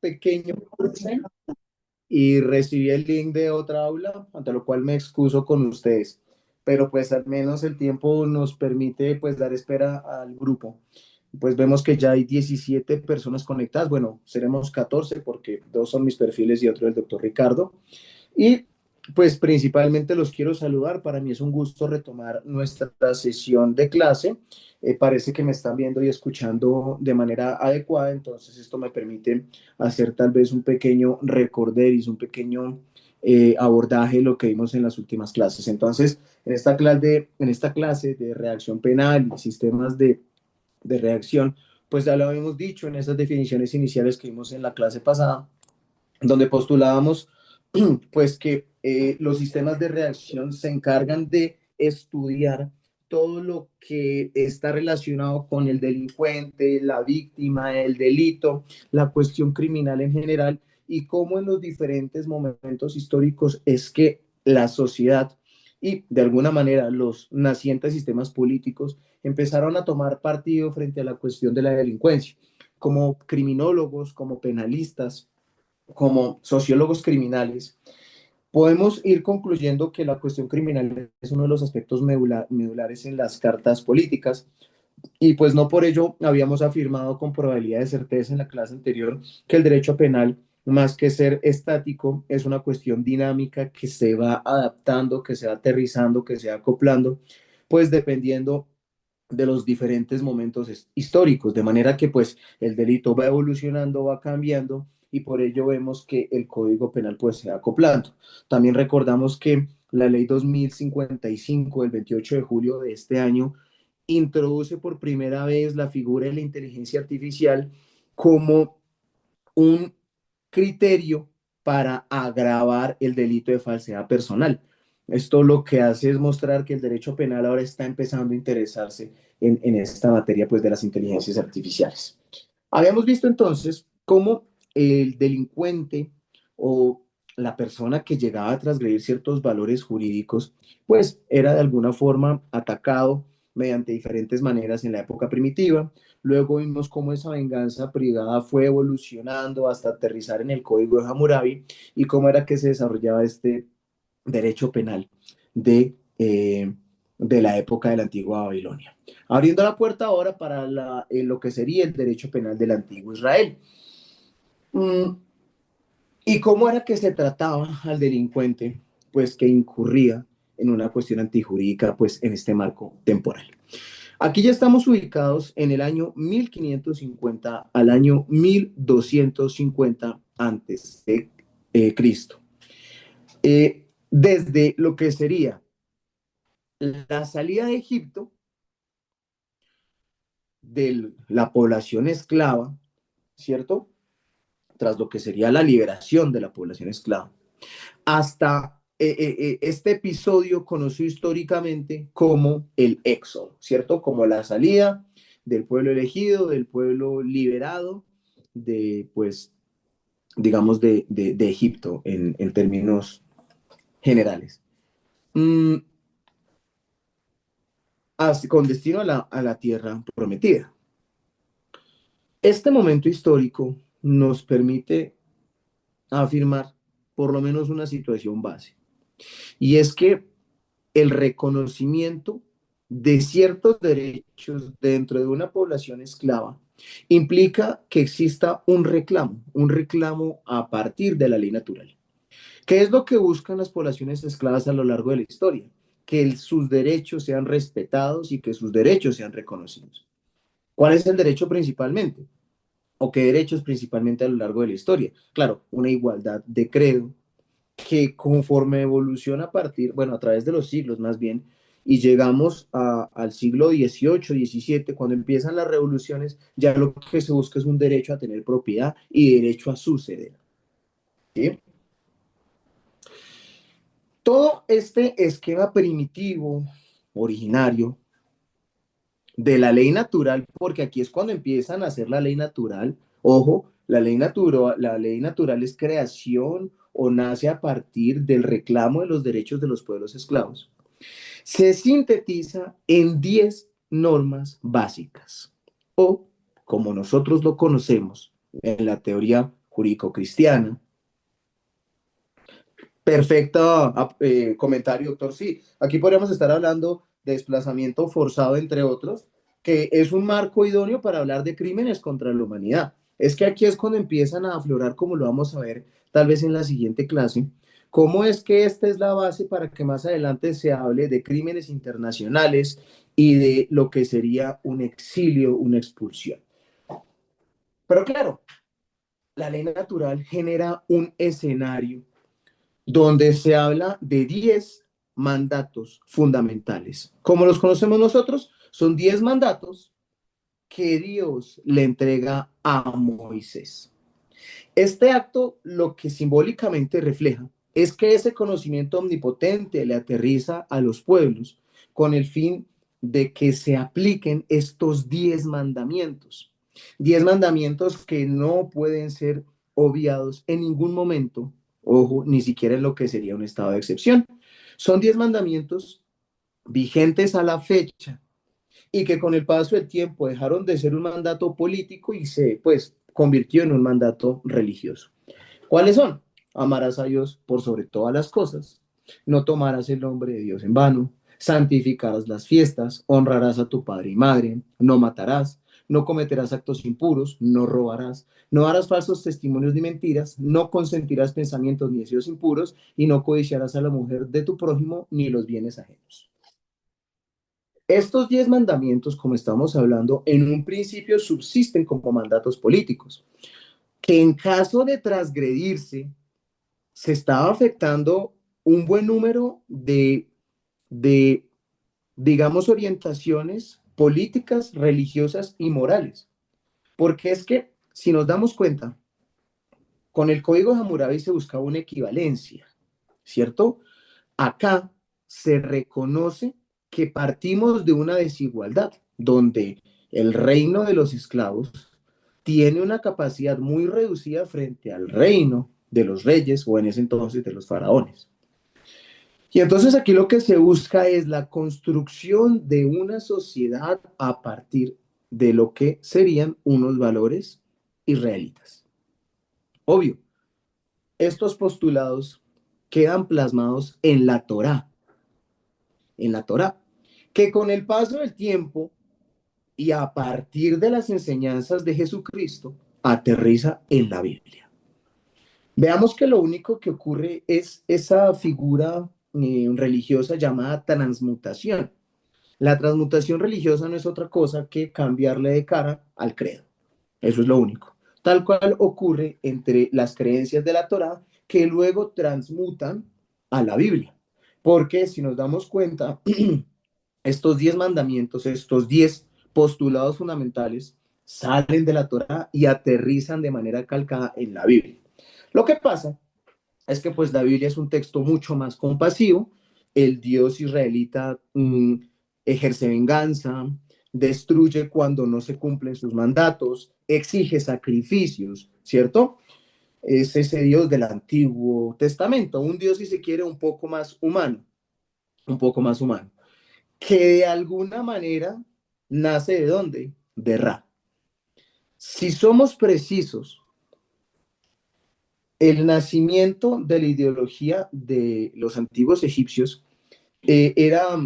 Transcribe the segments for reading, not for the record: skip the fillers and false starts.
pequeño curso y recibí el link de otra aula, ante lo cual me excuso con ustedes. Pero pues al menos el tiempo nos permite pues dar espera al grupo. Pues vemos que ya hay 17 personas conectadas. Bueno, seremos 14 porque dos son mis perfiles y otro el doctor Ricardo. Y pues principalmente los quiero saludar. Para mí es un gusto retomar nuestra sesión de clase. Parece que me están viendo y escuchando de manera adecuada, entonces esto me permite hacer tal vez un pequeño recorderis, un pequeño abordaje de lo que vimos en las últimas clases. Entonces, en esta clase de reacción penal y sistemas de reacción, pues ya lo habíamos dicho en esas definiciones iniciales que vimos en la clase pasada, donde postulábamos pues que los sistemas de reacción se encargan de estudiar todo lo que está relacionado con el delincuente, la víctima, el delito, la cuestión criminal en general y cómo en los diferentes momentos históricos es que la sociedad y de alguna manera los nacientes sistemas políticos empezaron a tomar partido frente a la cuestión de la delincuencia, como criminólogos, como penalistas, como sociólogos criminales, podemos ir concluyendo que la cuestión criminal es uno de los aspectos medulares en las cartas políticas y pues no por ello habíamos afirmado con probabilidad de certeza en la clase anterior que el derecho penal, más que ser estático, es una cuestión dinámica que se va adaptando, que se va aterrizando, que se va acoplando, pues dependiendo de los diferentes momentos históricos, de manera que pues el delito va evolucionando, va cambiando y por ello vemos que el Código Penal pues se va acoplando. También recordamos que la Ley 2055 del 28 de julio de este año introduce por primera vez la figura de la inteligencia artificial como un criterio para agravar el delito de falsedad personal. Esto lo que hace es mostrar que el derecho penal ahora está empezando a interesarse en esta materia pues, de las inteligencias artificiales. Habíamos visto entonces cómo el delincuente o la persona que llegaba a transgredir ciertos valores jurídicos, pues era de alguna forma atacado mediante diferentes maneras en la época primitiva. Luego vimos cómo esa venganza privada fue evolucionando hasta aterrizar en el Código de Hammurabi y cómo era que se desarrollaba este derecho penal de la época de la antigua Babilonia. Abriendo la puerta ahora para lo que sería el derecho penal del antiguo Israel. Mm, ¿Y cómo era que se trataba al delincuente? Pues que incurría en una cuestión antijurídica, pues en este marco temporal. Aquí ya estamos ubicados en el año 1550 al año 1250 antes de Cristo. Desde lo que sería la salida de Egipto de la población esclava, ¿cierto? Tras lo que sería la liberación de la población esclava, hasta este episodio conocido históricamente como el éxodo, ¿cierto? Como la salida del pueblo elegido, del pueblo liberado, de, pues, digamos, de Egipto en términos generales. Mm, con destino a la tierra prometida. Este momento histórico nos permite afirmar por lo menos una situación base, y es que el reconocimiento de ciertos derechos dentro de una población esclava implica que exista un reclamo a partir de la ley natural. ¿Qué es lo que buscan las poblaciones esclavas a lo largo de la historia? Que sus derechos sean respetados y que sus derechos sean reconocidos. ¿Cuál es el derecho principalmente? ¿O qué derechos principalmente a lo largo de la historia? Claro, una igualdad de credo, que conforme evoluciona a partir, bueno, a través de los siglos más bien, y llegamos al siglo XVIII, XVII, cuando empiezan las revoluciones, ya lo que se busca es un derecho a tener propiedad y derecho a suceder. ¿Sí? Todo este esquema primitivo, originario, de la ley natural, porque aquí es cuando empiezan a hacer la ley natural. Ojo, la ley natural es creación o nace a partir del reclamo de los derechos de los pueblos esclavos. Se sintetiza en 10 normas básicas o, como nosotros lo conocemos en la teoría jurídico-cristiana. Perfecto comentario, doctor. Sí, aquí podríamos estar hablando de desplazamiento forzado, entre otros, que es un marco idóneo para hablar de crímenes contra la humanidad. Es que aquí es cuando empiezan a aflorar, como lo vamos a ver tal vez en la siguiente clase, cómo es que esta es la base para que más adelante se hable de crímenes internacionales y de lo que sería un exilio, una expulsión. Pero claro, la ley natural genera un escenario donde se habla de 10 mandatos fundamentales. Como los conocemos nosotros, son 10 mandatos que Dios le entrega a Moisés. Este acto lo que simbólicamente refleja es que ese conocimiento omnipotente le aterriza a los pueblos con el fin de que se apliquen estos 10 mandamientos. 10 mandamientos que no pueden ser obviados en ningún momento, ojo, ni siquiera en lo que sería un estado de excepción. Son 10 mandamientos vigentes a la fecha y que con el paso del tiempo dejaron de ser un mandato político y se pues convirtió en un mandato religioso. ¿Cuáles son? Amarás a Dios por sobre todas las cosas, no tomarás el nombre de Dios en vano, santificarás las fiestas, honrarás a tu padre y madre, no matarás, no cometerás actos impuros, no robarás, no harás falsos testimonios ni mentiras, no consentirás pensamientos ni deseos impuros y no codiciarás a la mujer de tu prójimo ni los bienes ajenos. Estos 10 mandamientos, como estamos hablando, en un principio subsisten como mandatos políticos, que en caso de transgredirse, se estaba afectando un buen número de, digamos, orientaciones políticas, religiosas y morales. Porque es que, si nos damos cuenta, con el Código de Hammurabi se buscaba una equivalencia, ¿cierto? Acá se reconoce que partimos de una desigualdad, donde el reino de los esclavos tiene una capacidad muy reducida frente al reino de los reyes o en ese entonces de los faraones. Y entonces aquí lo que se busca es la construcción de una sociedad a partir de lo que serían unos valores israelitas. Obvio, estos postulados quedan plasmados en la Torá, que con el paso del tiempo y a partir de las enseñanzas de Jesucristo, aterriza en la Biblia. Veamos que lo único que ocurre es esa figura religiosa llamada transmutación. La transmutación religiosa no es otra cosa que cambiarle de cara al credo. Eso es lo único. Tal cual ocurre entre las creencias de la Torá que luego transmutan a la Biblia. Porque si nos damos cuenta, estos 10 mandamientos, estos 10 postulados fundamentales salen de la Torá y aterrizan de manera calcada en la Biblia. Lo que pasa es que pues la Biblia es un texto mucho más compasivo. El Dios israelita ejerce venganza, destruye cuando no se cumplen sus mandatos, exige sacrificios, ¿cierto? Es ese Dios del Antiguo Testamento, un Dios, si se quiere, un poco más humano, un poco más humano, que de alguna manera nace de dónde? De Ra. Si somos precisos, el nacimiento de la ideología de los antiguos egipcios era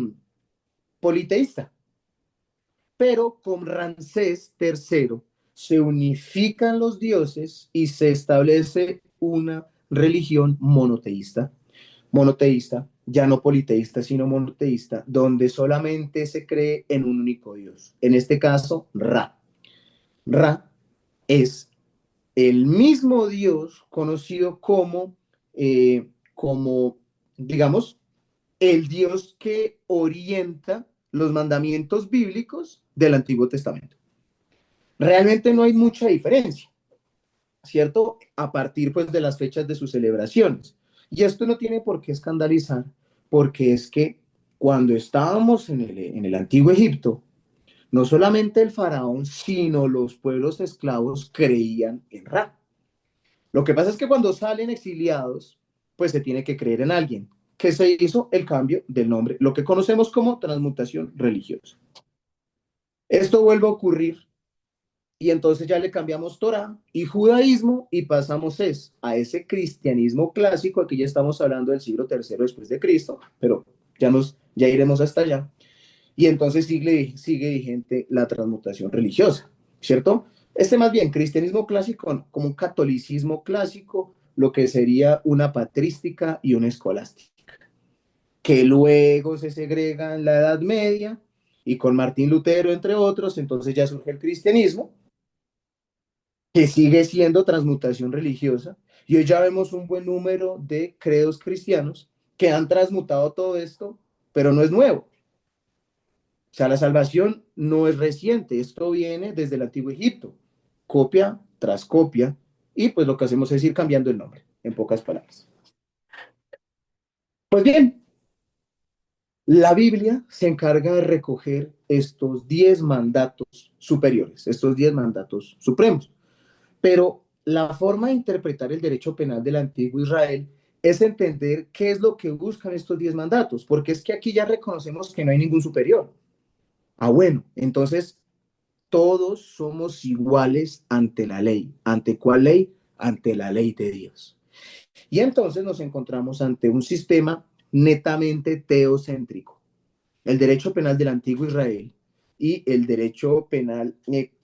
politeísta, pero con Ramsés III se unifican los dioses y se establece una religión monoteísta, ya no politeísta, sino monoteísta, donde solamente se cree en un único dios, en este caso Ra. Ra es el mismo Dios conocido como, digamos, el Dios que orienta los mandamientos bíblicos del Antiguo Testamento. Realmente no hay mucha diferencia, ¿cierto? A partir pues de las fechas de sus celebraciones. Y esto no tiene por qué escandalizar, porque es que cuando estábamos en el Antiguo Egipto, no solamente el faraón, sino los pueblos esclavos creían en Ra. Lo que pasa es que cuando salen exiliados, pues se tiene que creer en alguien, que se hizo el cambio del nombre, lo que conocemos como transmutación religiosa. Esto vuelve a ocurrir Y entonces ya le cambiamos Torá y judaísmo y pasamos a ese cristianismo clásico. Aquí ya estamos hablando del siglo tercero después de Cristo, pero ya iremos hasta allá. Y entonces sigue vigente la transmutación religiosa, ¿cierto? Más bien, cristianismo clásico como un catolicismo clásico, lo que sería una patrística y una escolástica, que luego se segrega en la Edad Media y con Martín Lutero, entre otros, entonces ya surge el cristianismo, que sigue siendo transmutación religiosa, y hoy ya vemos un buen número de credos cristianos que han transmutado todo esto, pero no es nuevo. O sea, la salvación no es reciente, esto viene desde el antiguo Egipto, copia tras copia, y pues lo que hacemos es ir cambiando el nombre, en pocas palabras. Pues bien, la Biblia se encarga de recoger estos 10 mandatos superiores, estos 10 mandatos supremos. Pero la forma de interpretar el derecho penal del antiguo Israel es entender qué es lo que buscan estos 10 mandatos, porque es que aquí ya reconocemos que no hay ningún superior. Ah, bueno, entonces todos somos iguales ante la ley. ¿Ante cuál ley? Ante la ley de Dios. Y entonces nos encontramos ante un sistema netamente teocéntrico. El derecho penal del antiguo Israel y el derecho penal,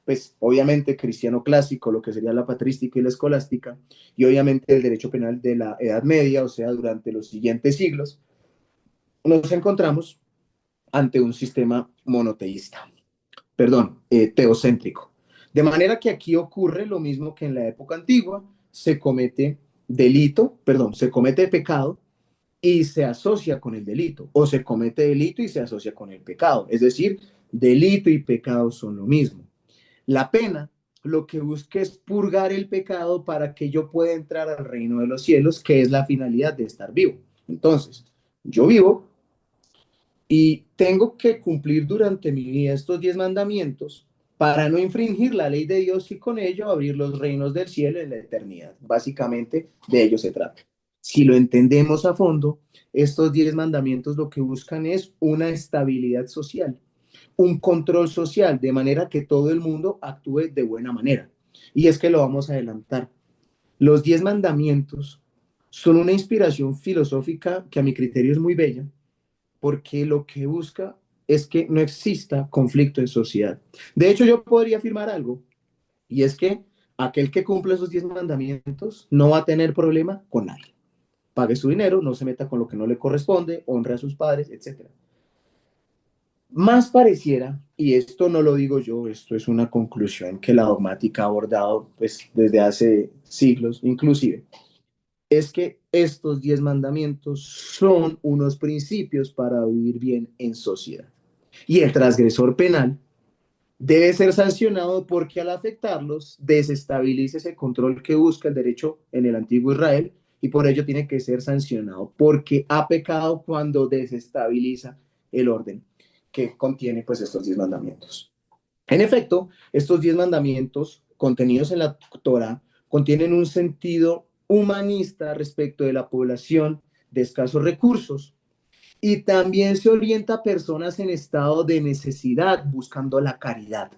pues obviamente cristiano clásico, lo que sería la patrística y la escolástica, y obviamente el derecho penal de la Edad Media, o sea, durante los siguientes siglos, nos encontramos ante un sistema monoteísta, perdón, teocéntrico. De manera que aquí ocurre lo mismo que en la época antigua, se comete se comete pecado y se asocia con el delito, o se comete delito y se asocia con el pecado. Es decir, delito y pecado son lo mismo. La pena lo que busca es purgar el pecado para que yo pueda entrar al reino de los cielos, que es la finalidad de estar vivo. Entonces, yo vivo y tengo que cumplir durante mi vida estos 10 mandamientos para no infringir la ley de Dios y con ello abrir los reinos del cielo en la eternidad. Básicamente de ello se trata. Si lo entendemos a fondo, estos 10 mandamientos lo que buscan es una estabilidad social, un control social, de manera que todo el mundo actúe de buena manera. Y es que lo vamos a adelantar. Los 10 mandamientos son una inspiración filosófica que a mi criterio es muy bella, porque lo que busca es que no exista conflicto en sociedad. De hecho, yo podría afirmar algo, y es que aquel que cumple esos 10 mandamientos no va a tener problema con nadie. Pague su dinero, no se meta con lo que no le corresponde, honre a sus padres, etcétera. Más pareciera, y esto no lo digo yo, esto es una conclusión que la dogmática ha abordado pues, desde hace siglos, inclusive, es que estos 10 mandamientos son unos principios para vivir bien en sociedad. Y el transgresor penal debe ser sancionado porque al afectarlos desestabiliza ese control que busca el derecho en el antiguo Israel y por ello tiene que ser sancionado porque ha pecado cuando desestabiliza el orden que contiene pues estos 10 mandamientos. En efecto, estos 10 mandamientos contenidos en la Torah contienen un sentido humanista respecto de la población de escasos recursos y también se orienta a personas en estado de necesidad buscando la caridad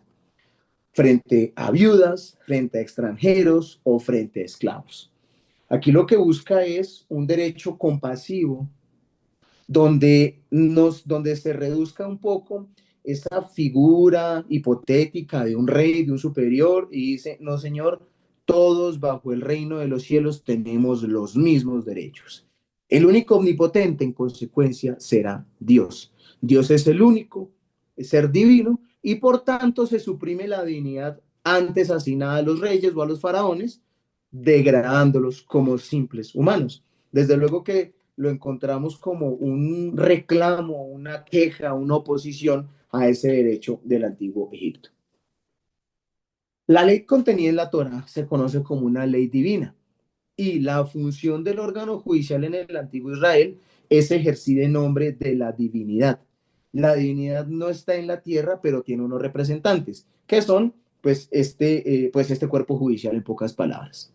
frente a viudas, frente a extranjeros o frente a esclavos. Aquí lo que busca es un derecho compasivo donde se reduzca un poco esa figura hipotética de un rey, de un superior, y dice, no señor, todos bajo el reino de los cielos tenemos los mismos derechos. El único omnipotente, en consecuencia, será Dios. Dios es el único ser divino y por tanto se suprime la divinidad antes asignada a los reyes o a los faraones, degradándolos como simples humanos. Desde luego que lo encontramos como un reclamo, una queja, una oposición a ese derecho del antiguo Egipto. La ley contenida en la Torah se conoce como una ley divina y la función del órgano judicial en el antiguo Israel es ejercida en nombre de la divinidad. La divinidad no está en la tierra, pero tiene unos representantes, que son pues este cuerpo judicial en pocas palabras.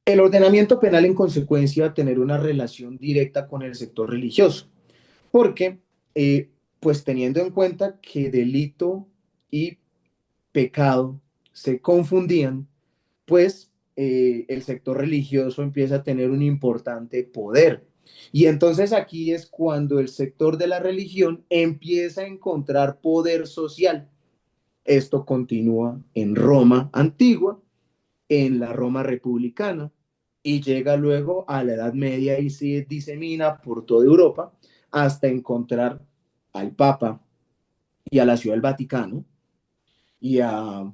El ordenamiento penal, en consecuencia, va a tener una relación directa con el sector religioso, porque, pues teniendo en cuenta que delito y pecado se confundían, pues el sector religioso empieza a tener un importante poder. Y entonces aquí es cuando el sector de la religión empieza a encontrar poder social. Esto continúa en Roma antigua, en la Roma republicana, y llega luego a la Edad Media y se disemina por toda Europa hasta encontrar al Papa y a la Ciudad del Vaticano y a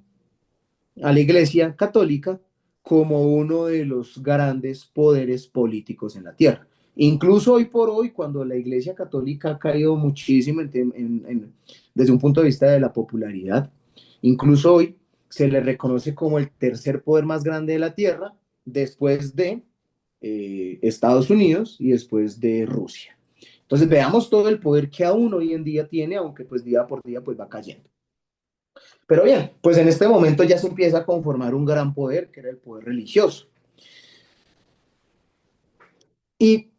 la Iglesia Católica como uno de los grandes poderes políticos en la tierra. Incluso hoy por hoy, cuando la Iglesia Católica ha caído muchísimo desde un punto de vista de la popularidad, incluso hoy se le reconoce como el tercer poder más grande de la tierra, después de Estados Unidos y después de Rusia. Entonces veamos todo el poder que aún hoy en día tiene, aunque pues día por día pues va cayendo. Pero bien, pues en este momento ya se empieza a conformar un gran poder, que era el poder religioso. Y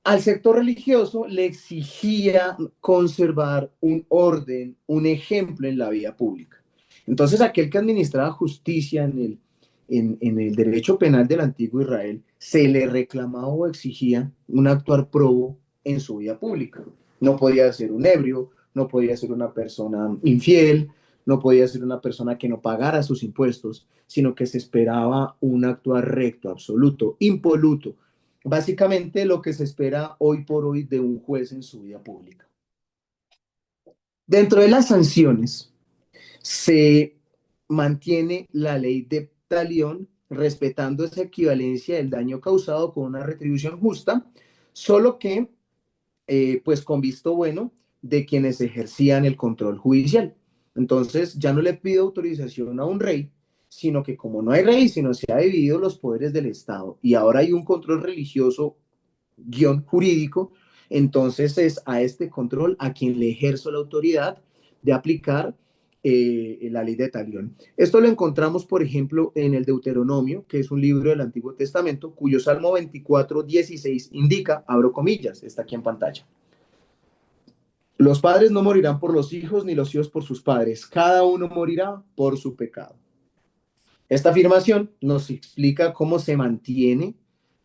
al sector religioso le exigía conservar un orden, un ejemplo en la vida pública. Entonces, aquel que administraba justicia en el derecho penal del antiguo Israel, se le reclamaba o exigía un actuar probo en su vida pública. No podía ser un ebrio, no podía ser una persona infiel, no podía ser una persona que no pagara sus impuestos, sino que se esperaba un actuar recto, absoluto, impoluto. Básicamente lo que se espera hoy por hoy de un juez en su vida pública. Dentro de las sanciones se mantiene la ley de talión, respetando esa equivalencia del daño causado con una retribución justa, solo que pues con visto bueno de quienes ejercían el control judicial. Entonces ya no le pido autorización a un rey, sino que como no hay rey, sino se ha dividido los poderes del Estado y ahora hay un control religioso guión jurídico, entonces es a este control a quien le ejerzo la autoridad de aplicar la ley de talión. Esto lo encontramos, por ejemplo, en el Deuteronomio, que es un libro del Antiguo Testamento, cuyo Salmo 24:16 indica, abro comillas, está aquí en pantalla. Los padres no morirán por los hijos, ni los hijos por sus padres. Cada uno morirá por su pecado. Esta afirmación nos explica cómo se mantiene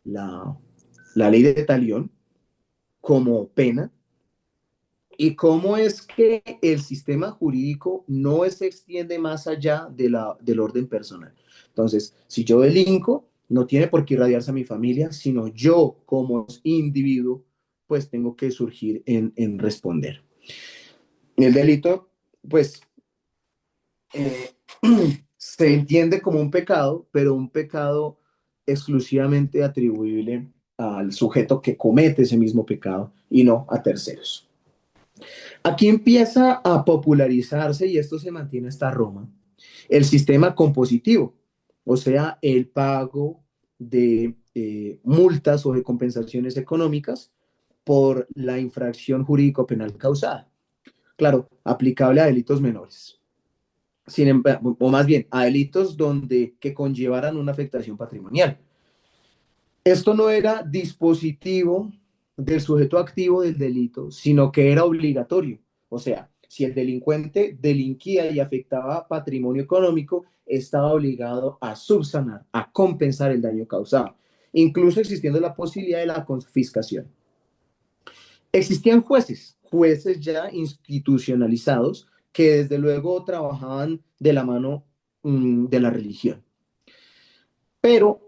la ley de talión como pena y cómo es que el sistema jurídico no se extiende más allá del orden personal. Entonces, si yo delinco, no tiene por qué irradiarse a mi familia, sino yo como individuo, pues tengo que surgir en responder. El delito, pues, eh, se entiende como un pecado, pero un pecado exclusivamente atribuible al sujeto que comete ese mismo pecado y no a terceros. Aquí empieza a popularizarse, y esto se mantiene hasta Roma, el sistema compositivo, o sea, el pago de multas o de compensaciones económicas por la infracción jurídico penal causada. Claro, aplicable a delitos menores. O más bien, a delitos que conllevaran una afectación patrimonial. Esto no era dispositivo del sujeto activo del delito, sino que era obligatorio. O sea, si el delincuente delinquía y afectaba patrimonio económico, estaba obligado a subsanar, a compensar el daño causado, incluso existiendo la posibilidad de la confiscación. Existían jueces ya institucionalizados que desde luego trabajaban de la mano de la religión. Pero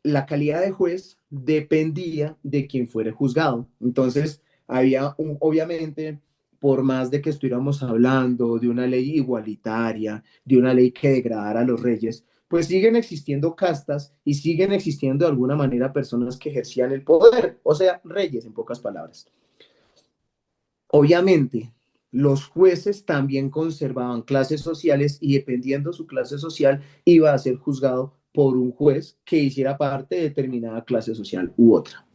la calidad de juez dependía de quien fuera juzgado. Entonces, obviamente, por más de que estuviéramos hablando de una ley igualitaria, de una ley que degradara a los reyes, pues siguen existiendo castas y siguen existiendo de alguna manera personas que ejercían el poder, o sea, reyes en pocas palabras. Obviamente, los jueces también conservaban clases sociales y dependiendo su clase social iba a ser juzgado por un juez que hiciera parte de determinada clase social u otra.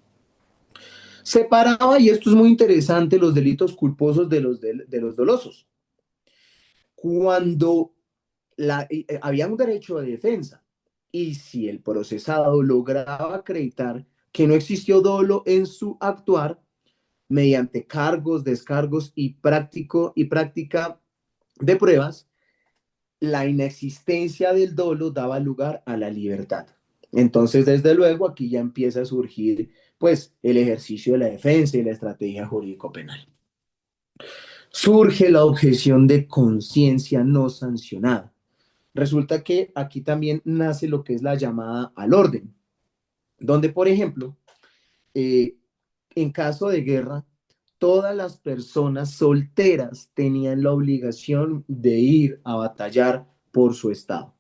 Separaba, y esto es muy interesante, los delitos culposos de los dolosos. Cuando había un derecho de defensa y si el procesado lograba acreditar que no existió dolo en su actuar, mediante cargos, descargos y práctica de pruebas, la inexistencia del dolo daba lugar a la libertad. Entonces, desde luego, aquí ya empieza a surgir, pues, el ejercicio de la defensa y la estrategia jurídico-penal. Surge la objeción de conciencia no sancionada. Resulta que aquí también nace lo que es la llamada al orden, donde, por ejemplo, eh, en caso de guerra, todas las personas solteras tenían la obligación de ir a batallar por su estado.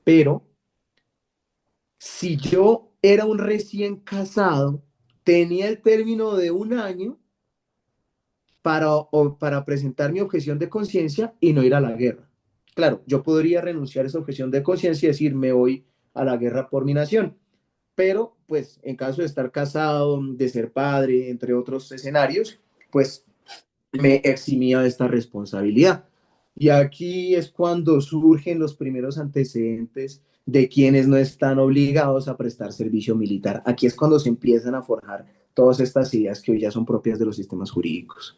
Pero si yo era un recién casado, tenía el término de un año para presentar mi objeción de conciencia y no ir a la guerra. Claro, yo podría renunciar a esa objeción de conciencia y decir, me voy a la guerra por mi nación. Pero, pues, en caso de estar casado, de ser padre, entre otros escenarios, pues me eximía de esta responsabilidad. Y aquí es cuando surgen los primeros antecedentes de quienes no están obligados a prestar servicio militar. Aquí es cuando se empiezan a forjar todas estas ideas que hoy ya son propias de los sistemas jurídicos.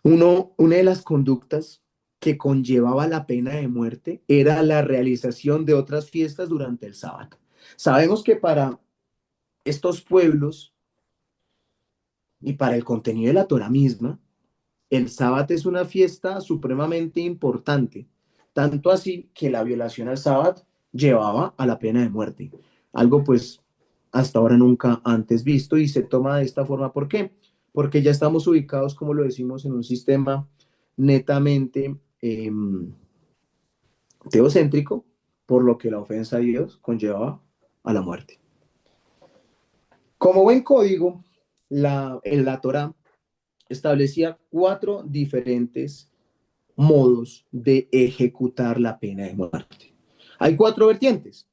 Una de las conductas que conllevaba la pena de muerte era la realización de otras fiestas durante el sábado. Sabemos que para estos pueblos y para el contenido de la Torah misma, el sábado es una fiesta supremamente importante, tanto así que la violación al sábado llevaba a la pena de muerte, algo pues hasta ahora nunca antes visto y se toma de esta forma. ¿Por qué? Porque ya estamos ubicados, como lo decimos, en un sistema netamente teocéntrico, por lo que la ofensa a Dios conllevaba a la muerte. Como buen código, en la Torá establecía 4 diferentes modos de ejecutar la pena de muerte. Hay 4 vertientes,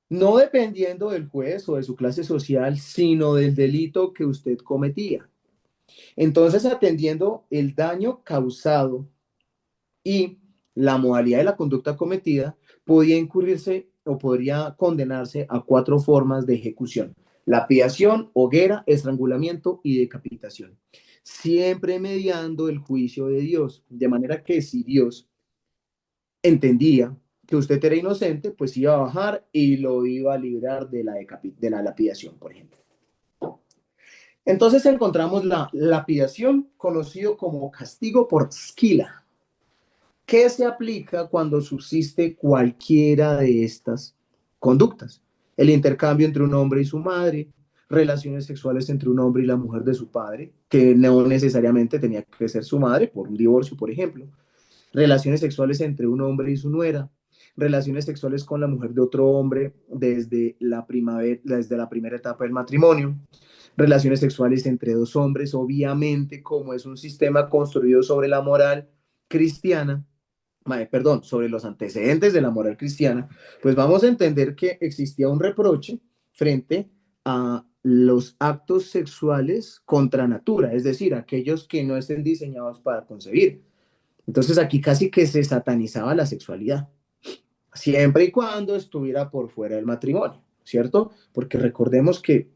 no dependiendo del juez o de su clase social, sino del delito que usted cometía. Entonces, atendiendo el daño causado y la modalidad de la conducta cometida, podía incurrirse o podría condenarse a 4 formas de ejecución: lapidación, hoguera, estrangulamiento y decapitación, siempre mediando el juicio de Dios, de manera que si Dios entendía que usted era inocente, pues iba a bajar y lo iba a librar de la lapidación, por ejemplo. Entonces encontramos la lapidación, conocido como castigo por esquila, que se aplica cuando subsiste cualquiera de estas conductas: el intercambio entre un hombre y su madre, relaciones sexuales entre un hombre y la mujer de su padre, que no necesariamente tenía que ser su madre, por un divorcio, por ejemplo, relaciones sexuales entre un hombre y su nuera, relaciones sexuales con la mujer de otro hombre desde la primera etapa del matrimonio, relaciones sexuales entre 2 hombres, obviamente como es un sistema construido sobre la moral cristiana, perdón, sobre los antecedentes de la moral cristiana, pues vamos a entender que existía un reproche frente a los actos sexuales contra natura, es decir, aquellos que no estén diseñados para concebir. Entonces aquí casi que se satanizaba la sexualidad, siempre y cuando estuviera por fuera del matrimonio, ¿cierto? Porque recordemos que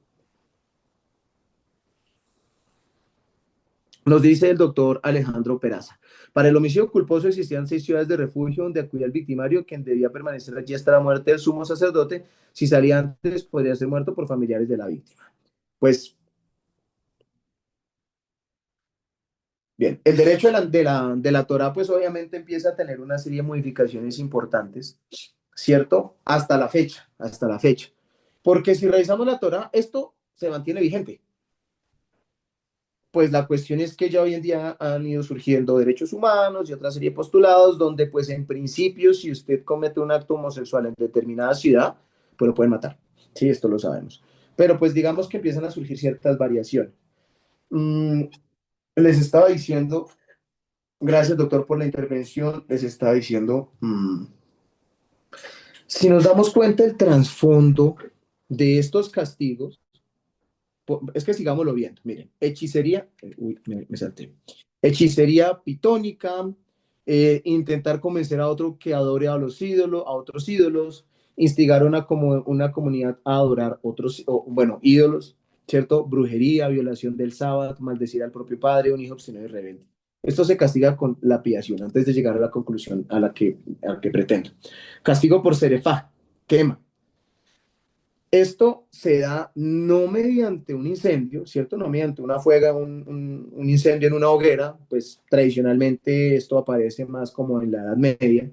nos dice el doctor Alejandro Peraza: para el homicidio culposo existían 6 ciudades de refugio donde acudía el victimario, quien debía permanecer allí hasta la muerte del sumo sacerdote. Si salía antes, podría ser muerto por familiares de la víctima. Pues bien, el derecho de la Torah, pues obviamente empieza a tener una serie de modificaciones importantes, ¿cierto? Hasta la fecha. Porque si revisamos la Torah, esto se mantiene vigente. Pues la cuestión es que ya hoy en día han ido surgiendo derechos humanos y otra serie de postulados donde pues en principio si usted comete un acto homosexual en determinada ciudad, pues lo pueden matar. Sí, esto lo sabemos. Pero pues digamos que empiezan a surgir ciertas variaciones. Mm, les estaba diciendo, gracias doctor por la intervención, les estaba diciendo, si nos damos cuenta el trasfondo de estos castigos, es que sigámoslo viendo. Miren, hechicería, uy, me salté. Hechicería pitónica, intentar convencer a otro que adore a los ídolos, a otros ídolos, instigar una comunidad a adorar otros, bueno, ídolos, ¿cierto? Brujería, violación del sábado, maldecir al propio padre, un hijo obstinado y rebelde. Esto se castiga con lapidación antes de llegar a la conclusión a la que pretendo. Castigo por serefá, quema. Esto se da no mediante un incendio, ¿cierto? No mediante una fuega, un incendio en una hoguera, pues tradicionalmente esto aparece más como en la Edad Media,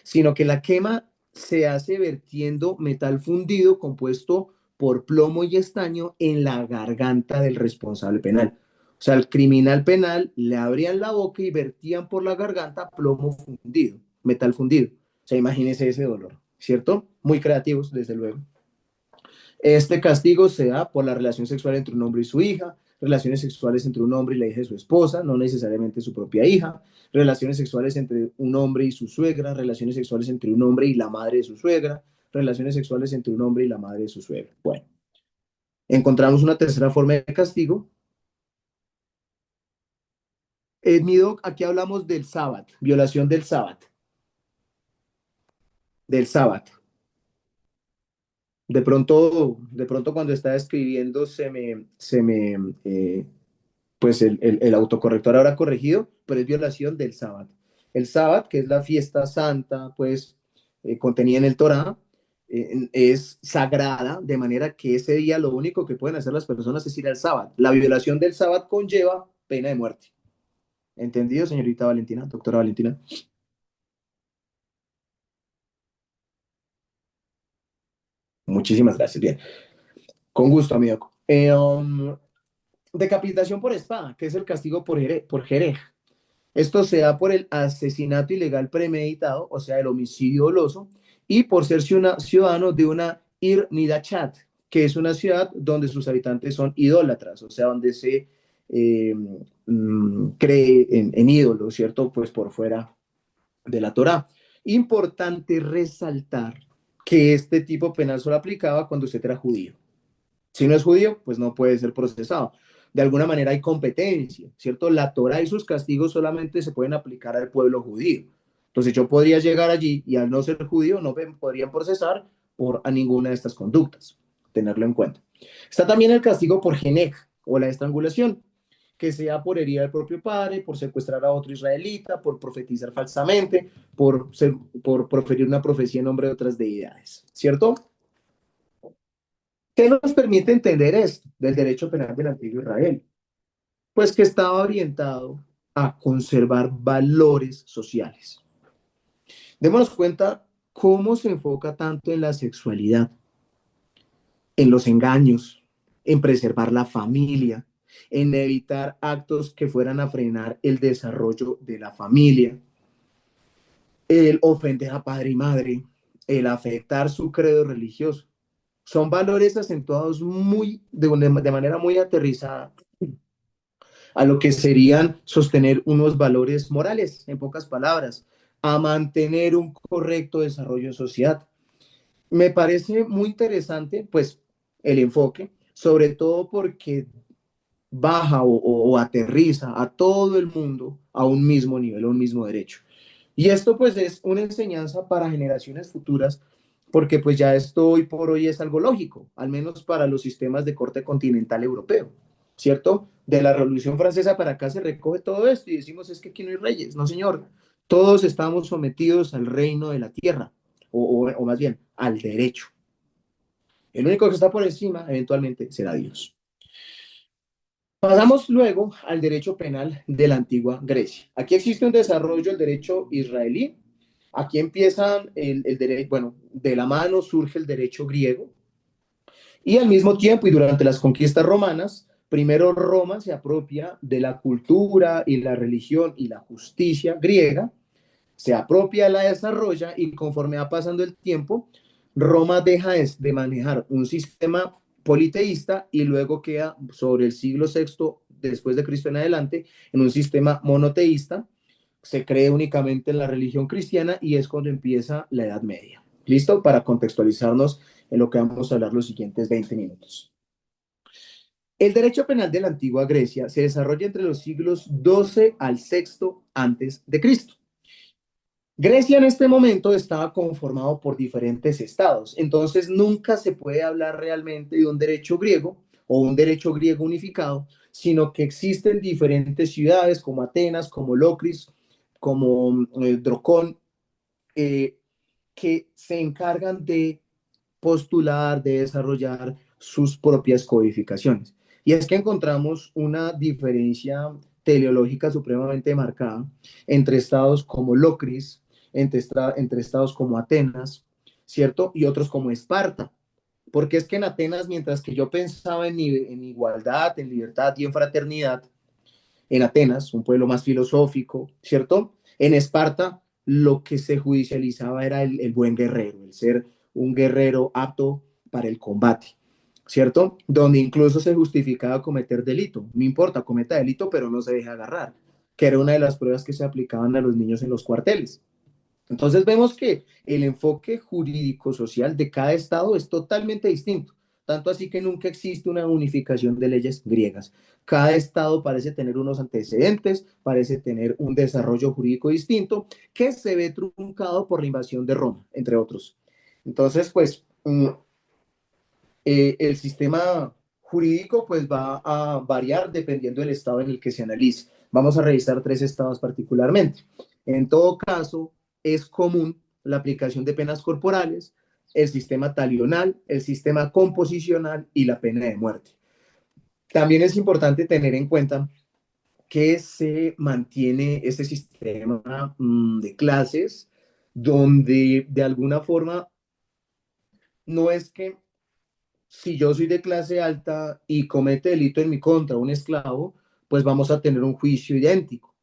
sino que la quema se hace vertiendo metal fundido compuesto por plomo y estaño en la garganta del responsable penal. O sea, al criminal penal le abrían la boca y vertían por la garganta plomo fundido, metal fundido. O sea, imagínese ese dolor, ¿cierto? Muy creativos, desde luego. Este castigo se da por la relación sexual entre un hombre y su hija, relaciones sexuales entre un hombre y la hija de su esposa, no necesariamente su propia hija, relaciones sexuales entre un hombre y su suegra, relaciones sexuales entre un hombre y la madre de su suegra, relaciones sexuales entre un hombre y la madre de su suegra. Bueno, encontramos una tercera forma de castigo. Mido, aquí hablamos del sábado, violación del sábado. De pronto cuando estaba escribiendo pues el autocorrector habrá corregido, pero es violación del sábado. El sábado, que es la fiesta santa, pues contenida en el Torá, es sagrada, de manera que ese día lo único que pueden hacer las personas es ir al sábado. La violación del sábado conlleva pena de muerte. ¿Entendido, señorita Valentina, doctora Valentina? Muchísimas gracias. Bien, con gusto, amigo. Decapitación por espada, que es el castigo por jerez. Esto se da por el asesinato ilegal premeditado, o sea, el homicidio doloso, y por ser ciudadano de una Ir Nidachat, que es una ciudad donde sus habitantes son idólatras, o sea, donde se cree en ídolos, ¿cierto? Pues por fuera de la Torá. Importante resaltar que este tipo penal solo aplicaba cuando usted era judío. Si no es judío, pues no puede ser procesado. De alguna manera hay competencia, ¿cierto? La Torah y sus castigos solamente se pueden aplicar al pueblo judío. Entonces yo podría llegar allí y al no ser judío no me podrían procesar por a ninguna de estas conductas. Tenerlo en cuenta. Está también el castigo por genej o la estrangulación, que sea por herir al propio padre, por secuestrar a otro israelita, por profetizar falsamente, por proferir una profecía en nombre de otras deidades, ¿cierto? ¿Qué nos permite entender esto del derecho penal del antiguo Israel? Pues que estaba orientado a conservar valores sociales. Démonos cuenta cómo se enfoca tanto en la sexualidad, en los engaños, en preservar la familia, en evitar actos que fueran a frenar el desarrollo de la familia, el ofender a padre y madre, el afectar su credo religioso. Son valores acentuados de manera muy aterrizada a lo que serían sostener unos valores morales, en pocas palabras, a mantener un correcto desarrollo social. Me parece muy interesante, pues, el enfoque, sobre todo porque baja o aterriza a todo el mundo a un mismo nivel, a un mismo derecho. Y esto pues es una enseñanza para generaciones futuras, porque pues ya esto hoy por hoy es algo lógico, al menos para los sistemas de corte continental europeo, ¿cierto? De la Revolución Francesa para acá se recoge todo esto y decimos es que aquí no hay reyes, no señor, todos estamos sometidos al reino de la tierra, o más bien al derecho. El único que está por encima eventualmente será Dios. Pasamos luego al derecho penal de la antigua Grecia. Aquí existe un desarrollo del derecho israelí. Aquí empiezan el derecho, bueno, de la mano surge el derecho griego y al mismo tiempo y durante las conquistas romanas, primero Roma se apropia de la cultura y la religión y la justicia griega, se apropia, la desarrolla y conforme va pasando el tiempo, Roma deja de manejar un sistema politeísta y luego queda sobre el siglo sexto después de Cristo en adelante en un sistema monoteísta, se cree únicamente en la religión cristiana y es cuando empieza la Edad Media. ¿Listo? Para contextualizarnos en lo que vamos a hablar los siguientes 20 minutos. El derecho penal de la antigua Grecia se desarrolla entre los siglos XII al VI antes de Cristo. Grecia en este momento estaba conformado por diferentes estados, entonces nunca se puede hablar realmente de un derecho griego o un derecho griego unificado, sino que existen diferentes ciudades como Atenas, como Locris, como Drocón, eh, que se encargan de postular, de desarrollar sus propias codificaciones. Y es que encontramos una diferencia teleológica supremamente marcada entre estados como Locris, entre estados como Atenas, ¿cierto? Y otros como Esparta. Porque es que en Atenas, mientras que yo pensaba en igualdad, en libertad y en fraternidad, en Atenas, un pueblo más filosófico, ¿cierto? En Esparta, lo que se judicializaba era el buen guerrero, el ser un guerrero apto para el combate, ¿cierto? Donde incluso se justificaba cometer delito. No importa, cometa delito, pero no se deje agarrar, que era una de las pruebas que se aplicaban a los niños en los cuarteles. Entonces vemos que el enfoque jurídico social de cada estado es totalmente distinto, tanto así que nunca existe una unificación de leyes griegas. Cada estado parece tener unos antecedentes, parece tener un desarrollo jurídico distinto que se ve truncado por la invasión de Roma, entre otros. Entonces, pues el sistema jurídico pues va a variar dependiendo del estado en el que se analice. Vamos a revisar tres estados particularmente. En todo caso, es común la aplicación de penas corporales, el sistema talional, el sistema composicional y la pena de muerte. También es importante tener en cuenta que se mantiene este sistema de clases donde de alguna forma no es que si yo soy de clase alta y comete delito en mi contra un esclavo, pues vamos a tener un juicio idéntico,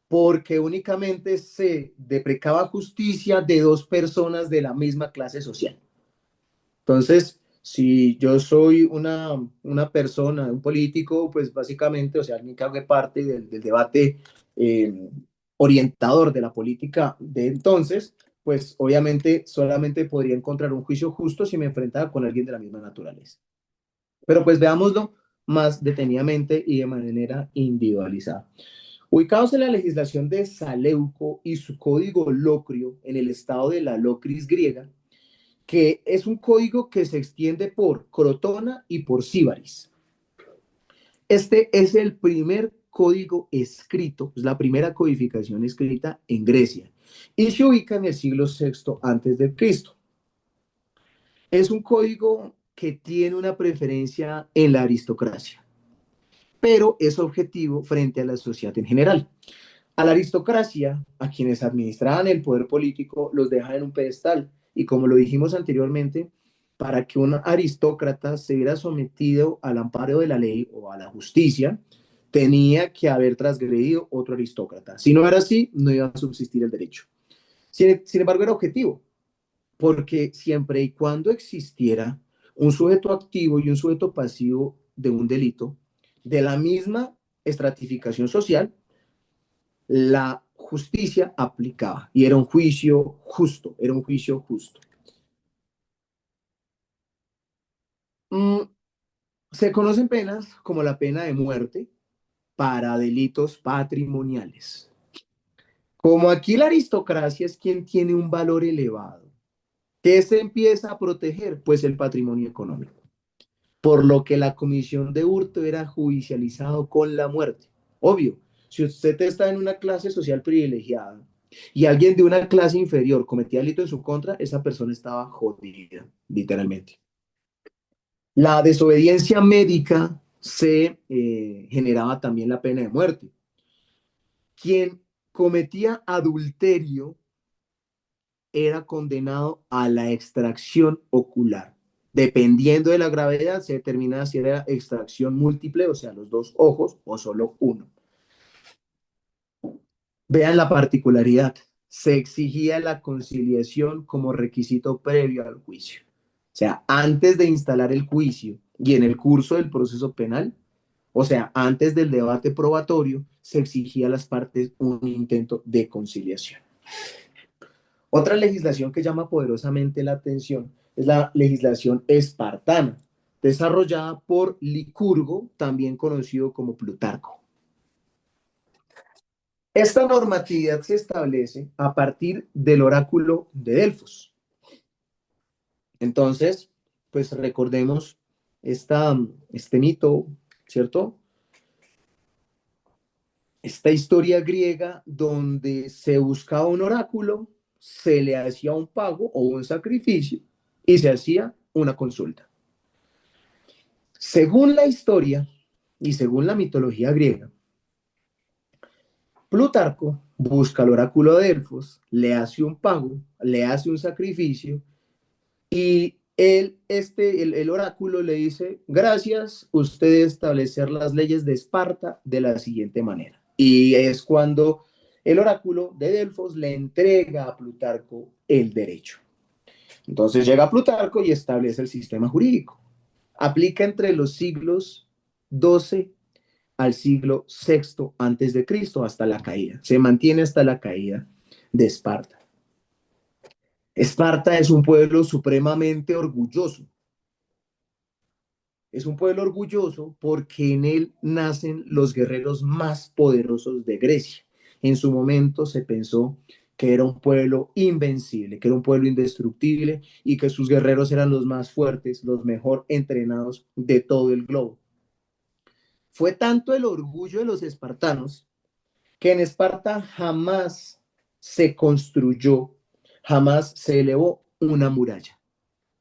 porque únicamente se deprecaba justicia de dos personas de la misma clase social. Entonces, si yo soy una persona, un político, pues básicamente, o sea, alguien que haga parte del debate eh, orientador de la política de entonces, pues obviamente solamente podría encontrar un juicio justo si me enfrentara con alguien de la misma naturaleza. Pero pues veámoslo más detenidamente y de manera individualizada. Ubicados en la legislación de Saleuco y su código locrio en el estado de la Locris griega, que es un código que se extiende por Crotona y por Síbaris. Este es el primer código escrito, es la primera codificación escrita en Grecia y se ubica en el siglo VI antes de Cristo. Es un código que tiene una preferencia en la aristocracia, pero es objetivo frente a la sociedad en general. A la aristocracia, a quienes administraban el poder político, los dejan en un pedestal. Y como lo dijimos anteriormente, para que un aristócrata se viera sometido al amparo de la ley o a la justicia, tenía que haber transgredido otro aristócrata. Si no era así, no iba a subsistir el derecho. Sin embargo, era objetivo, porque siempre y cuando existiera un sujeto activo y un sujeto pasivo de un delito, de la misma estratificación social, la justicia aplicaba y era un juicio justo, era un juicio justo. Mm, Se conocen penas como la pena de muerte para delitos patrimoniales. Como aquí la aristocracia es quien tiene un valor elevado, ¿qué se empieza a proteger? Pues el patrimonio económico. Por lo que la comisión de hurto era judicializado con la muerte. Obvio, si usted está en una clase social privilegiada y alguien de una clase inferior cometía delito en su contra, esa persona estaba jodida, literalmente. La desobediencia médica se generaba también la pena de muerte. Quien cometía adulterio era condenado a la extracción ocular. Dependiendo de la gravedad, se determina si era extracción múltiple, o sea, los dos ojos, o solo uno. Vean la particularidad. Se exigía la conciliación como requisito previo al juicio. O sea, antes de instalar el juicio y en el curso del proceso penal, o sea, antes del debate probatorio, se exigía a las partes un intento de conciliación. Otra legislación que llama poderosamente la atención es la legislación espartana, desarrollada por Licurgo, también conocido como Plutarco. Esta normatividad se establece a partir del oráculo de Delfos. Entonces, pues recordemos este mito, ¿cierto? esta historia griega donde se buscaba un oráculo, se le hacía un pago o un sacrificio y se hacía una consulta. Según la historia y según la mitología griega, Plutarco busca al oráculo de Delfos, le hace un pago, le hace un sacrificio y el oráculo le dice, gracias, usted establecer las leyes de Esparta de la siguiente manera. Y es cuando el oráculo de Delfos le entrega a Plutarco el derecho. Entonces llega Plutarco y establece el sistema jurídico. Aplica entre los siglos XII al siglo VI antes de Cristo hasta la caída. Se mantiene hasta la caída de Esparta. Esparta es un pueblo supremamente orgulloso. Es un pueblo orgulloso porque en él nacen los guerreros más poderosos de Grecia. En su momento se pensó que era un pueblo invencible, que era un pueblo indestructible y que sus guerreros eran los más fuertes, los mejor entrenados de todo el globo. Fue tanto el orgullo de los espartanos que en Esparta jamás se construyó, jamás se elevó una muralla.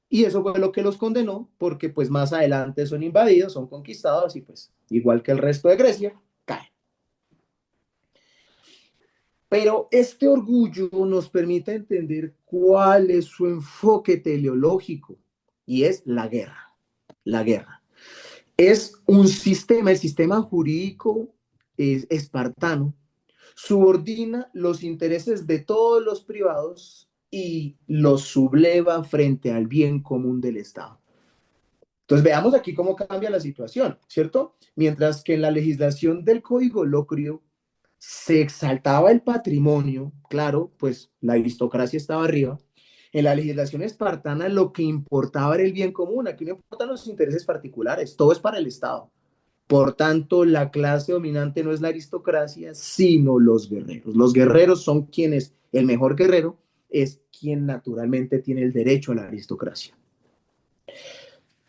Y eso fue lo que los condenó, porque pues más adelante son invadidos, son conquistados y pues igual que el resto de Grecia, caen. Pero este orgullo nos permite entender cuál es su enfoque teleológico y es la guerra. La guerra. Es un sistema, el sistema jurídico es espartano, subordina los intereses de todos los privados y los subleva frente al bien común del Estado. Entonces veamos aquí cómo cambia la situación, ¿cierto? Mientras que en la legislación del Código Locrio se exaltaba el patrimonio, claro, pues la aristocracia estaba arriba. En la legislación espartana lo que importaba era el bien común, aquí no importan los intereses particulares, todo es para el Estado. Por tanto, la clase dominante no es la aristocracia, sino los guerreros. Los guerreros son quienes, el mejor guerrero es quien naturalmente tiene el derecho a la aristocracia.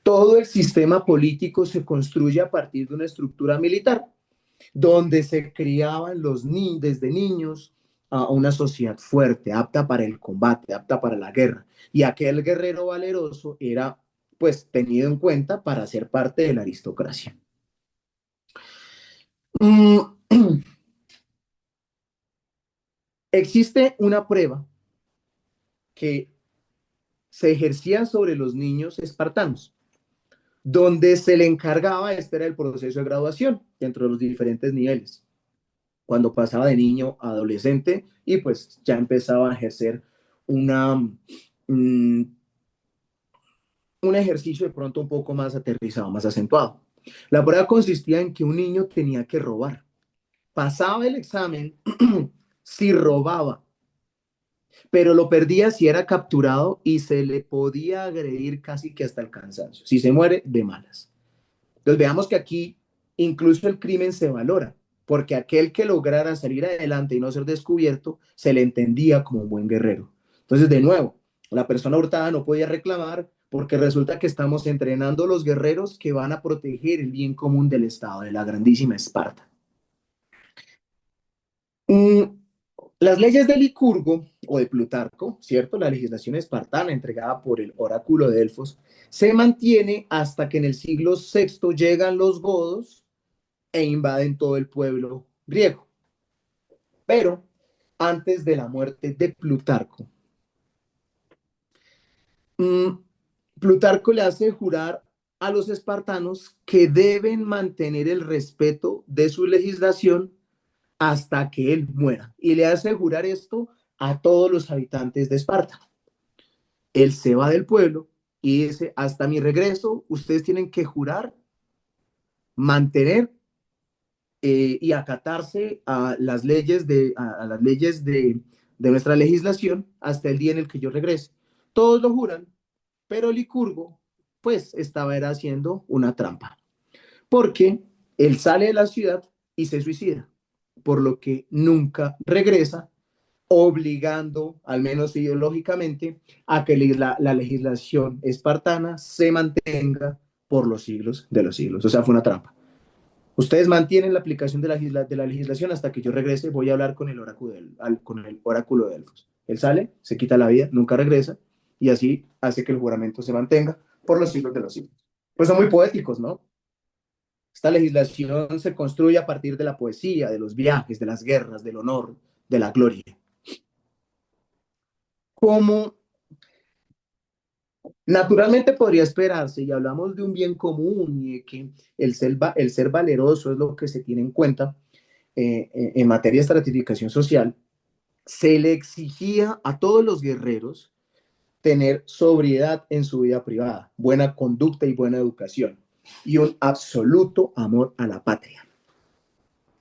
Todo el sistema político se construye a partir de una estructura militar, donde se criaban desde niños a una sociedad fuerte, apta para el combate, apta para la guerra. Y aquel guerrero valeroso era, pues, tenido en cuenta para ser parte de la aristocracia. Existe una prueba que se ejercía sobre los niños espartanos, donde se le encargaba, este era el proceso de graduación dentro de los diferentes niveles, cuando pasaba de niño a adolescente y pues ya empezaba a ejercer una, un ejercicio de pronto un poco más aterrizado, más acentuado. La prueba consistía en que un niño tenía que robar. Pasaba el examen si robaba, pero lo perdía si era capturado y se le podía agredir casi que hasta el cansancio. Si se muere, de malas. Entonces veamos que aquí incluso el crimen se valora, porque aquel que lograra salir adelante y no ser descubierto, se le entendía como un buen guerrero. Entonces, de nuevo, la persona hurtada no podía reclamar porque resulta que estamos entrenando los guerreros que van a proteger el bien común del Estado, de la grandísima Esparta. Las leyes de Licurgo o de Plutarco, ¿cierto? La legislación espartana entregada por el oráculo de Delfos, se mantiene hasta que en el siglo VI llegan los godos e invaden todo el pueblo griego. Pero antes de la muerte de Plutarco, Plutarco le hace jurar a los espartanos que deben mantener el respeto de su legislación hasta que él muera. Y le hace jurar esto a todos los habitantes de Esparta. Él se va del pueblo y dice, hasta mi regreso, ustedes tienen que jurar, mantener y acatarse a las leyes, a las leyes de nuestra legislación hasta el día en el que yo regrese. Todos lo juran, pero Licurgo, pues, estaba era haciendo una trampa, porque él sale de la ciudad y se suicida, por lo que nunca regresa, obligando, al menos ideológicamente, a que la legislación espartana se mantenga por los siglos de los siglos. O sea, fue una trampa. Ustedes mantienen la aplicación de la legislación hasta que yo regrese. Voy a hablar con con el oráculo de Delfos. Él sale, se quita la vida, nunca regresa, y así hace que el juramento se mantenga por los siglos de los siglos. Pues son muy poéticos, ¿no? Esta legislación se construye a partir de la poesía, de los viajes, de las guerras, del honor, de la gloria. Como naturalmente podría esperarse, y hablamos de un bien común y de que el ser valeroso es lo que se tiene en cuenta en materia de estratificación social, se le exigía a todos los guerreros tener sobriedad en su vida privada, buena conducta y buena educación, y un absoluto amor a la patria.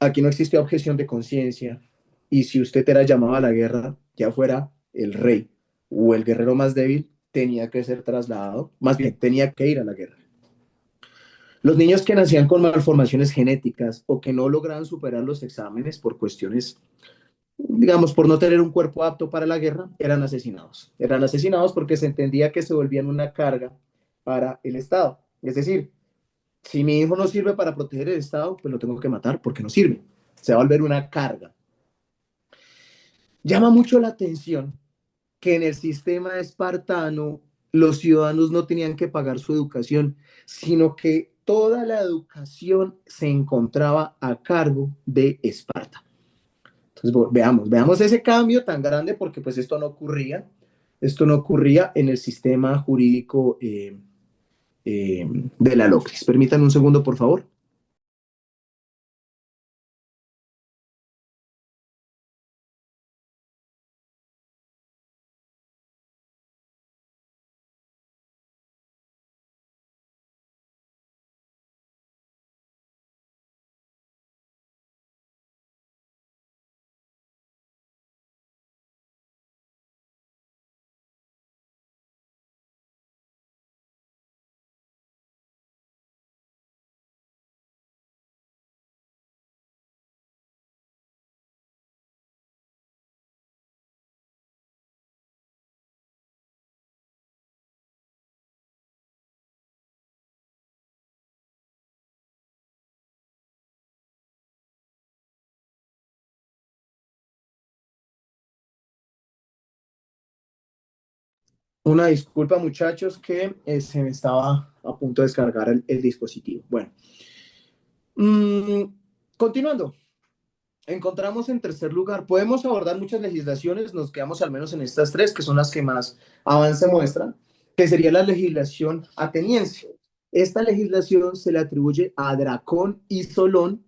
Aquí no existía objeción de conciencia, y si usted era llamado a la guerra, ya fuera el rey o el guerrero más débil, tenía que ser trasladado, más bien tenía que ir a la guerra. Los niños que nacían con malformaciones genéticas o que no lograban superar los exámenes por cuestiones, digamos, por no tener un cuerpo apto para la guerra, eran asesinados. Eran asesinados porque se entendía que se volvían una carga para el Estado. Es decir, si mi hijo no sirve para proteger el Estado, pues lo tengo que matar porque no sirve. Se va a volver una carga. Llama mucho la atención que en el sistema espartano los ciudadanos no tenían que pagar su educación, sino que toda la educación se encontraba a cargo de Esparta. Entonces, veamos ese cambio tan grande porque pues esto no ocurría en el sistema jurídico de la LOCRIS. Permítanme un segundo, por favor. Una disculpa, muchachos, que se me estaba a punto de descargar el dispositivo. Bueno, mmm, continuando. Encontramos en tercer lugar, podemos abordar muchas legislaciones, nos quedamos al menos en estas tres, que son las que más avance muestran, que sería la legislación ateniense. Esta legislación se le atribuye a Dracón y Solón,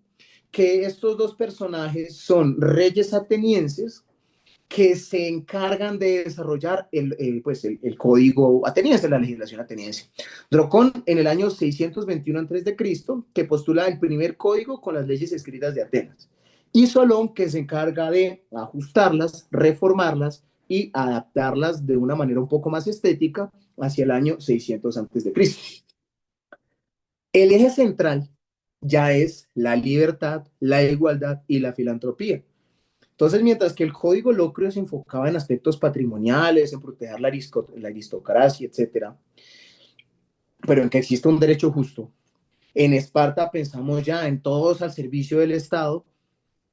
que estos dos personajes son reyes atenienses que se encargan de desarrollar el código ateniense, la legislación ateniense. Dracón en el año 621 a.C., que postula el primer código con las leyes escritas de Atenas. Y Solón, que se encarga de ajustarlas, reformarlas y adaptarlas de una manera un poco más estética hacia el año 600 a.C. El eje central ya es la libertad, la igualdad y la filantropía. Entonces, mientras que el código Locrio se enfocaba en aspectos patrimoniales, en proteger la aristocracia, etcétera, pero en que existe un derecho justo, en Esparta pensamos ya en todos al servicio del Estado,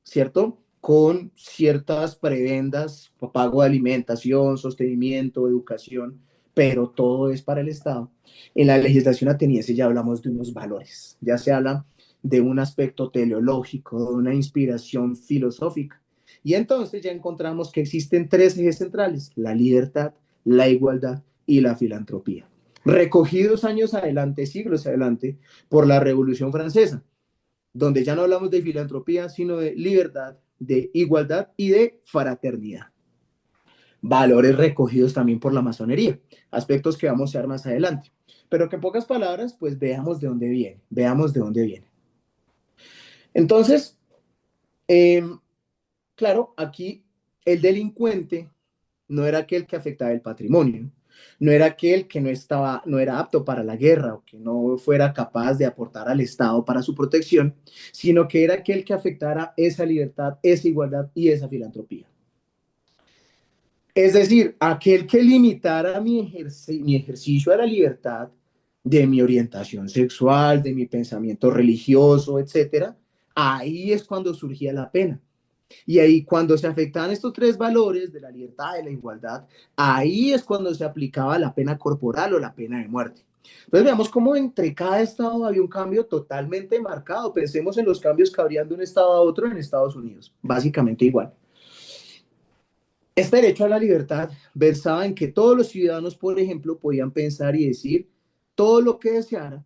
¿cierto? Con ciertas prebendas, pago de alimentación, sostenimiento, educación, pero todo es para el Estado. En la legislación ateniense ya hablamos de unos valores, ya se habla de un aspecto teleológico, de una inspiración filosófica. Y entonces ya encontramos que existen tres ejes centrales, la libertad, la igualdad y la filantropía, recogidos años adelante, siglos adelante, por la Revolución Francesa, donde ya no hablamos de filantropía, sino de libertad, de igualdad y de fraternidad. Valores recogidos también por la masonería, aspectos que vamos a ver más adelante. Pero que en pocas palabras, pues veamos de dónde viene, veamos de dónde viene. Entonces, eh, claro, aquí el delincuente no era aquel que afectaba el patrimonio, no era aquel que no era apto para la guerra o que no fuera capaz de aportar al Estado para su protección, sino que era aquel que afectara esa libertad, esa igualdad y esa filantropía. Es decir, aquel que limitara mi ejercicio a la libertad de mi orientación sexual, de mi pensamiento religioso, etcétera, ahí es cuando surgía la pena. Y ahí cuando se afectaban estos tres valores de la libertad, de la igualdad, ahí es cuando se aplicaba la pena corporal o la pena de muerte. Entonces veamos cómo entre cada estado había un cambio totalmente marcado. Pensemos en los cambios que habrían de un estado a otro en Estados Unidos, básicamente igual. Este derecho a la libertad versaba en que todos los ciudadanos, por ejemplo, podían pensar y decir todo lo que desearan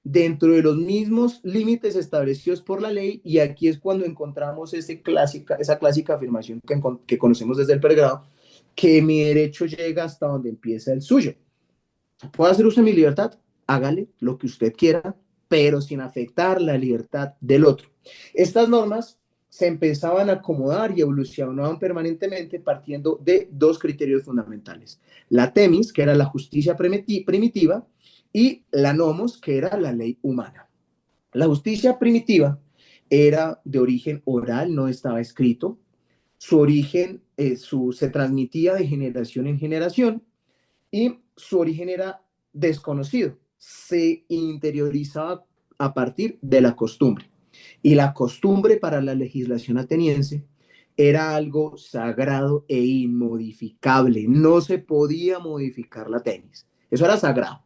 dentro de los mismos límites establecidos por la ley, y aquí es cuando encontramos esa clásica afirmación que conocemos desde el pregrado, que mi derecho llega hasta donde empieza el suyo. ¿Puedo hacer uso de mi libertad? Hágale lo que usted quiera, pero sin afectar la libertad del otro. Estas normas se empezaban a acomodar y evolucionaban permanentemente partiendo de dos criterios fundamentales. La temis, que era la justicia primitiva, y la nomos, que era la ley humana. La justicia primitiva era de origen oral, no estaba escrito. Su origen se transmitía de generación en generación y su origen era desconocido. Se interiorizaba a partir de la costumbre. Y la costumbre para la legislación ateniense era algo sagrado e inmodificable. No se podía modificar la tenis. Eso era sagrado.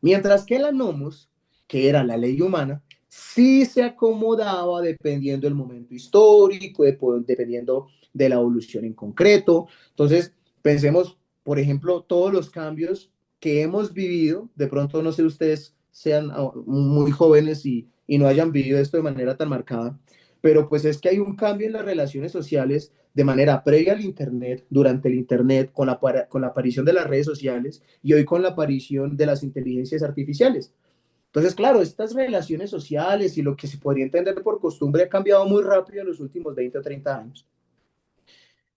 Mientras que la nomos, que era la ley humana, sí se acomodaba dependiendo del momento histórico, dependiendo de la evolución en concreto. Entonces, pensemos, por ejemplo, todos los cambios que hemos vivido. De pronto, no sé, ustedes sean muy jóvenes y no hayan vivido esto de manera tan marcada, pero pues es que hay un cambio en las relaciones sociales de manera previa al Internet, durante el Internet, con la aparición de las redes sociales y hoy con la aparición de las inteligencias artificiales. Entonces, claro, estas relaciones sociales y lo que se podría entender por costumbre ha cambiado muy rápido en los últimos 20 o 30 años.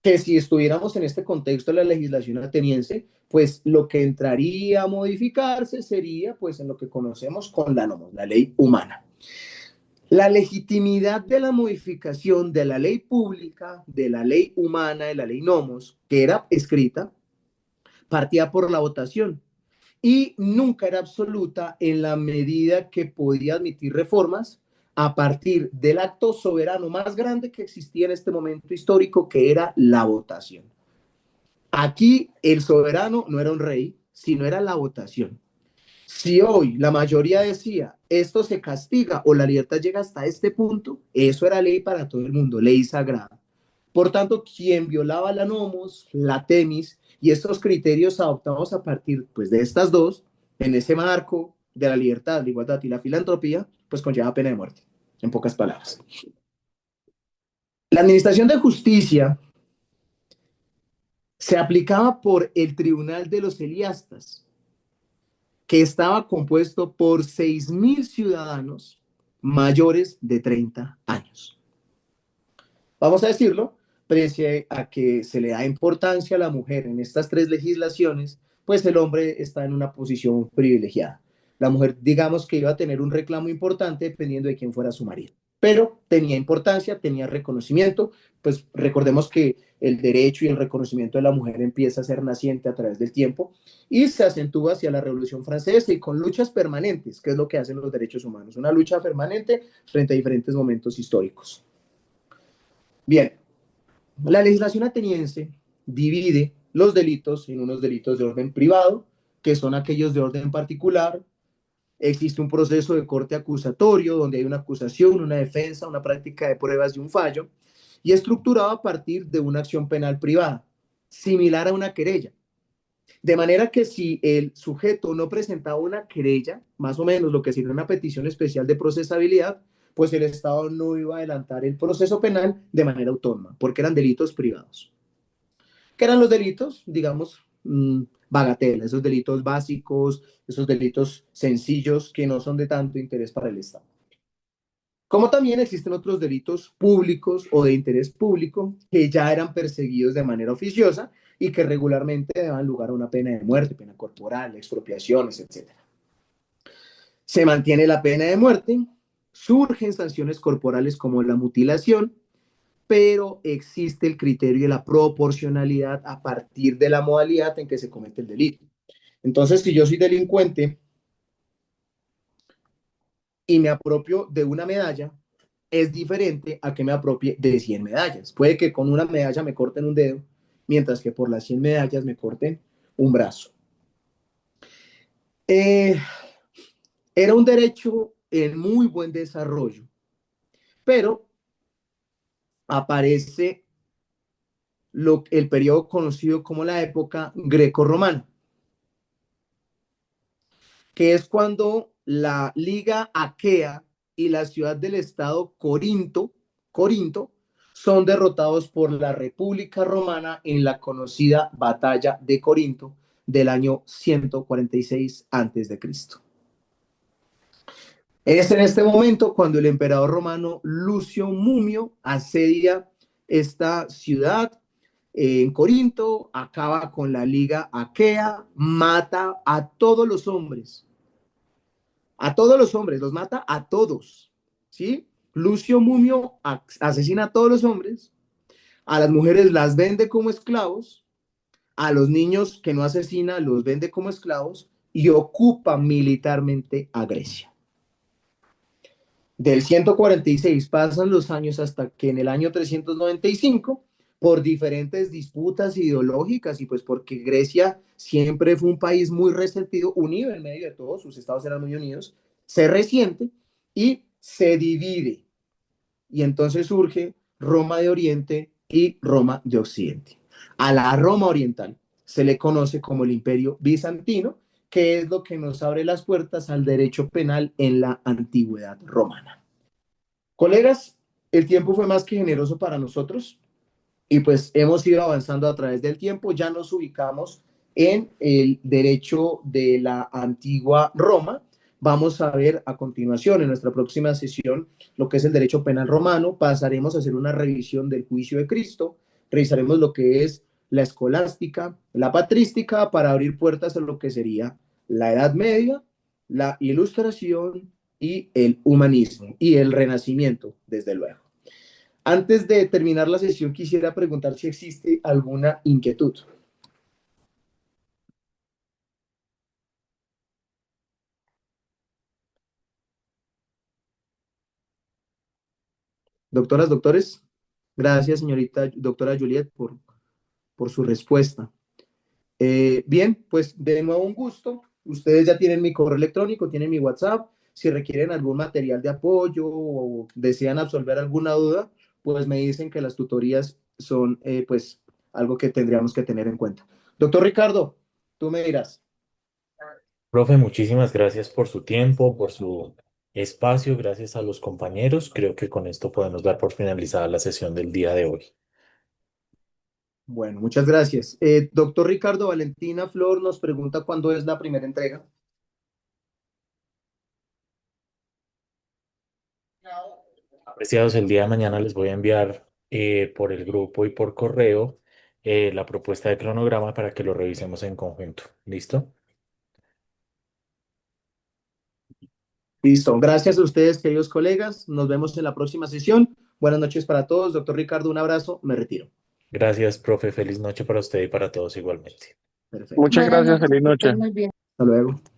Que si estuviéramos en este contexto de la legislación ateniense, pues lo que entraría a modificarse sería pues en lo que conocemos con la ley humana. La legitimidad de la modificación de la ley pública, de la ley humana, de la ley nomos, que era escrita, partía por la votación y nunca era absoluta en la medida que podía admitir reformas a partir del acto soberano más grande que existía en este momento histórico, que era la votación. Aquí el soberano no era un rey, sino era la votación. Si hoy la mayoría decía esto se castiga o la libertad llega hasta este punto, eso era ley para todo el mundo, ley sagrada. Por tanto, quien violaba la nomos, la temis y estos criterios adoptados a partir pues, de estas dos, en ese marco de la libertad, la igualdad y la filantropía, pues conlleva pena de muerte, en pocas palabras. La administración de justicia se aplicaba por el Tribunal de los Eliastas, que estaba compuesto por 6.000 ciudadanos mayores de 30 años. Vamos a decirlo, pese a que se le da importancia a la mujer en estas tres legislaciones, pues el hombre está en una posición privilegiada. La mujer, digamos que iba a tener un reclamo importante dependiendo de quién fuera su marido, pero tenía importancia, tenía reconocimiento, pues recordemos que el derecho y el reconocimiento de la mujer empieza a ser naciente a través del tiempo y se acentúa hacia la Revolución Francesa y con luchas permanentes, que es lo que hacen los derechos humanos, una lucha permanente frente a diferentes momentos históricos. Bien, la legislación ateniense divide los delitos en unos delitos de orden privado, que son aquellos de orden particular. Existe un proceso de corte acusatorio donde hay una acusación, una defensa, una práctica de pruebas y un fallo, y estructurado a partir de una acción penal privada, similar a una querella. De manera que si el sujeto no presentaba una querella, más o menos lo que sería una petición especial de procesabilidad, pues el Estado no iba a adelantar el proceso penal de manera autónoma, porque eran delitos privados. ¿Qué eran los delitos? Digamos, bagatela, esos delitos básicos, esos delitos sencillos que no son de tanto interés para el Estado. Como también existen otros delitos públicos o de interés público que ya eran perseguidos de manera oficiosa y que regularmente daban lugar a una pena de muerte, pena corporal, expropiaciones, etc. Se mantiene la pena de muerte, surgen sanciones corporales como la mutilación, pero existe el criterio de la proporcionalidad a partir de la modalidad en que se comete el delito. Entonces, si yo soy delincuente y me apropio de una medalla, es diferente a que me apropie de 100 medallas. Puede que con una medalla me corten un dedo, mientras que por las 100 medallas me corten un brazo. Eh, Era un derecho en muy buen desarrollo, pero aparece el periodo conocido como la época greco-romana, que es cuando la Liga Aquea y la ciudad del estado Corinto, son derrotados por la República Romana en la conocida Batalla de Corinto del año 146 a.C. Es en este momento cuando el emperador romano Lucio Mumio asedia esta ciudad en Corinto, acaba con la Liga Aquea, mata a todos los hombres, los mata a todos, ¿sí? Lucio Mumio asesina a todos los hombres, a las mujeres las vende como esclavos, a los niños que no asesina los vende como esclavos y ocupa militarmente a Grecia. Del 146 pasan los años hasta que en el año 395, por diferentes disputas ideológicas y pues porque Grecia siempre fue un país muy resentido, unido en medio de todos, sus estados eran muy unidos, se resiente y se divide. Y entonces surge Roma de Oriente y Roma de Occidente. A la Roma Oriental se le conoce como el Imperio Bizantino, que es lo que nos abre las puertas al derecho penal en la antigüedad romana. Colegas, el tiempo fue más que generoso para nosotros y pues hemos ido avanzando a través del tiempo. Ya nos ubicamos en el derecho de la antigua Roma. Vamos a ver a continuación en nuestra próxima sesión lo que es el derecho penal romano. Pasaremos a hacer una revisión del juicio de Cristo. Revisaremos lo que es la escolástica, la patrística para abrir puertas a lo que sería la Edad Media, la Ilustración y el humanismo y el Renacimiento, desde luego. Antes de terminar la sesión, quisiera preguntar si existe alguna inquietud. Doctoras, doctores, gracias, señorita doctora Juliet, por su respuesta. Bien, pues de nuevo un gusto. Ustedes ya tienen mi correo electrónico, tienen mi WhatsApp. Si requieren algún material de apoyo o desean absolver alguna duda, pues me dicen que las tutorías son pues algo que tendríamos que tener en cuenta. Doctor Ricardo, tú me dirás. Profe, muchísimas gracias por su tiempo, por su espacio, gracias a los compañeros. Creo que con esto podemos dar por finalizada la sesión del día de hoy. Bueno, muchas gracias. Doctor Ricardo, Valentina Flor nos pregunta cuándo es la primera entrega. Apreciados, el día de mañana les voy a enviar por el grupo y por correo la propuesta de cronograma para que lo revisemos en conjunto. ¿Listo? Listo. Gracias a ustedes, queridos colegas. Nos vemos en la próxima sesión. Buenas noches para todos. Doctor Ricardo, un abrazo. Me retiro. Gracias, profe. Feliz noche para usted y para todos igualmente. Perfecto. Muchas Buenas gracias, noches, feliz que noche. estés muy bien. Hasta luego.